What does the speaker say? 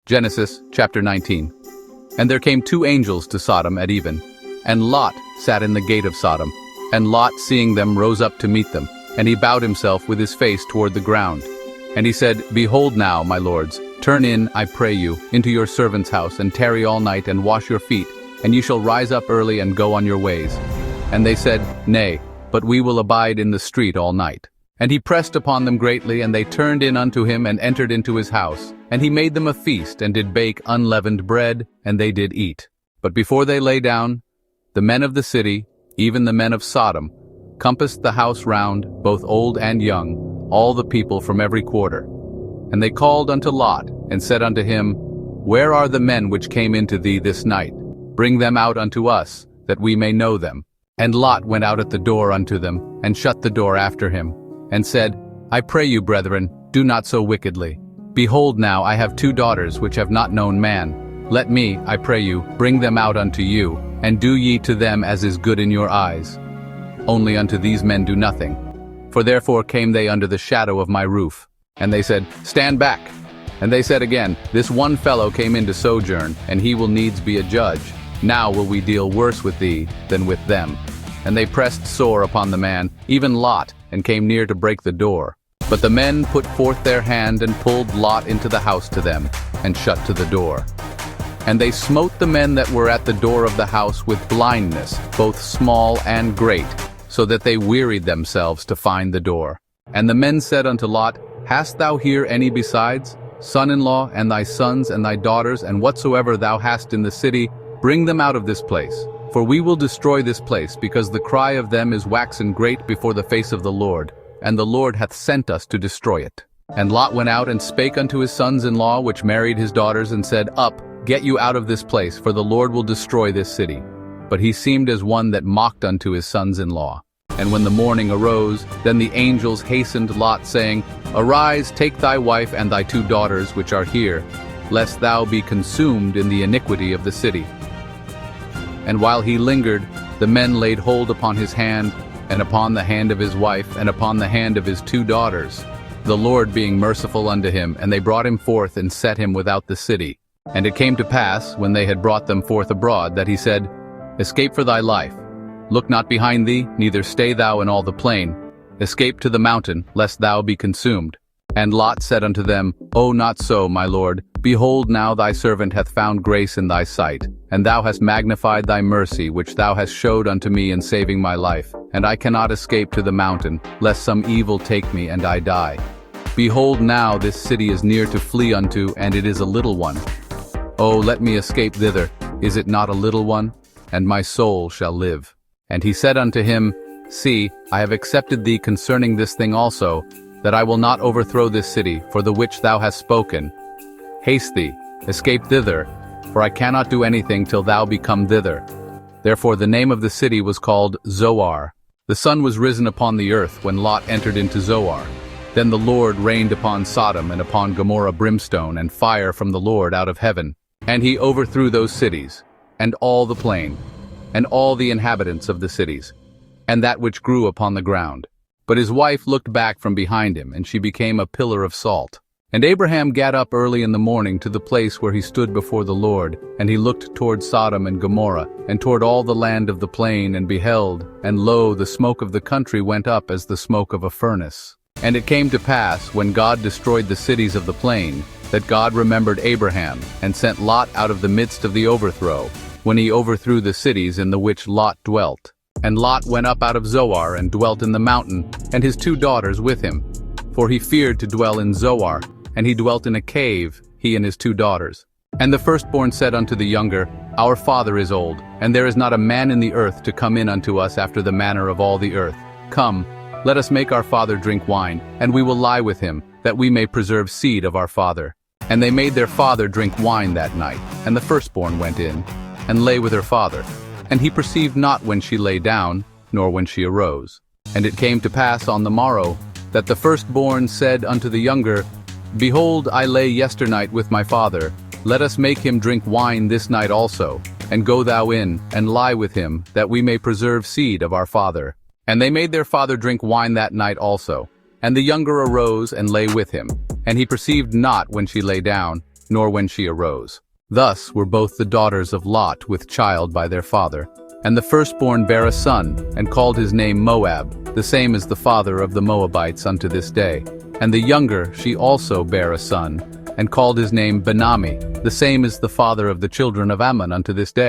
Genesis chapter 19. And there came two angels to Sodom at even, and Lot sat in the gate of Sodom. And Lot, seeing them, rose up to meet them, and he bowed himself with his face toward the ground. And he said, Behold now, my lords, turn in, I pray you, into your servant's house, and tarry all night, and wash your feet, and ye shall rise up early and go on your ways. And they said, Nay, but we will abide in the street all night. And he pressed upon them greatly, and they turned in unto him, and entered into his house. And he made them a feast, and did bake unleavened bread, and they did eat. But before they lay down, the men of the city, even the men of Sodom, compassed the house round, both old and young, all the people from every quarter. And they called unto Lot, and said unto him, Where are the men which came into thee this night? Bring them out unto us, that we may know them. And Lot went out at the door unto them, and shut the door after him, and said, I pray you, brethren, do not so wickedly. Behold now, I have two daughters which have not known man. Let me, I pray you, bring them out unto you, and do ye to them as is good in your eyes. Only unto these men do nothing. For therefore came they under the shadow of my roof. And they said, Stand back. And they said again, This one fellow came in to sojourn, and he will needs be a judge. Now will we deal worse with thee than with them. And they pressed sore upon the man, even Lot, and came near to break the door. But the men put forth their hand, and pulled Lot into the house to them, and shut to the door. And they smote the men that were at the door of the house with blindness, both small and great, so that they wearied themselves to find the door. And the men said unto Lot, Hast thou here any besides? Son-in-law, and thy sons, and thy daughters, and whatsoever thou hast in the city, bring them out of this place. For we will destroy this place, because the cry of them is waxen great before the face of the Lord, and the Lord hath sent us to destroy it. And Lot went out and spake unto his sons-in-law, which married his daughters, and said, Up, get you out of this place, for the Lord will destroy this city. But he seemed as one that mocked unto his sons-in-law. And when the morning arose, then the angels hastened Lot, saying, Arise, take thy wife and thy two daughters which are here, lest thou be consumed in the iniquity of the city. And while he lingered, the men laid hold upon his hand, and upon the hand of his wife, and upon the hand of his two daughters, the Lord being merciful unto him, and they brought him forth and set him without the city. And it came to pass, when they had brought them forth abroad, that he said, Escape for thy life. Look not behind thee, neither stay thou in all the plain. Escape to the mountain, lest thou be consumed. And Lot said unto them, O not so, my lord. Behold, now thy servant hath found grace in thy sight, and thou hast magnified thy mercy, which thou hast showed unto me in saving my life. And I cannot escape to the mountain, lest some evil take me, and I die. Behold, now this city is near to flee unto, and it is a little one. O let me escape thither, is it not a little one? And my soul shall live. And he said unto him, See, I have accepted thee concerning this thing also, that I will not overthrow this city, for the which thou hast spoken. Haste thee, escape thither, for I cannot do anything till thou be come thither. Therefore the name of the city was called Zoar. The sun was risen upon the earth when Lot entered into Zoar. Then the Lord rained upon Sodom and upon Gomorrah brimstone and fire from the Lord out of heaven. And he overthrew those cities, and all the plain, and all the inhabitants of the cities, and that which grew upon the ground. But his wife looked back from behind him, and she became a pillar of salt. And Abraham gat up early in the morning to the place where he stood before the Lord, and he looked toward Sodom and Gomorrah, and toward all the land of the plain, and beheld, and lo, the smoke of the country went up as the smoke of a furnace. And it came to pass, when God destroyed the cities of the plain, that God remembered Abraham, and sent Lot out of the midst of the overthrow, when he overthrew the cities in the which Lot dwelt. And Lot went up out of Zoar, and dwelt in the mountain, and his two daughters with him. For he feared to dwell in Zoar, and he dwelt in a cave, he and his two daughters. And the firstborn said unto the younger, Our father is old, and there is not a man in the earth to come in unto us after the manner of all the earth. Come, let us make our father drink wine, and we will lie with him, that we may preserve seed of our father. And they made their father drink wine that night, and the firstborn went in, and lay with her father. And he perceived not when she lay down, nor when she arose. And it came to pass on the morrow, that the firstborn said unto the younger, Behold, I lay yesternight with my father. Let us make him drink wine this night also, and go thou in, and lie with him, that we may preserve seed of our father. And they made their father drink wine that night also. And the younger arose and lay with him. And he perceived not when she lay down, nor when she arose. Thus were both the daughters of Lot with child by their father. And the firstborn bare a son, and called his name Moab, the same as the father of the Moabites unto this day. And the younger she also bare a son, and called his name Benami, the same as the father of the children of Ammon unto this day.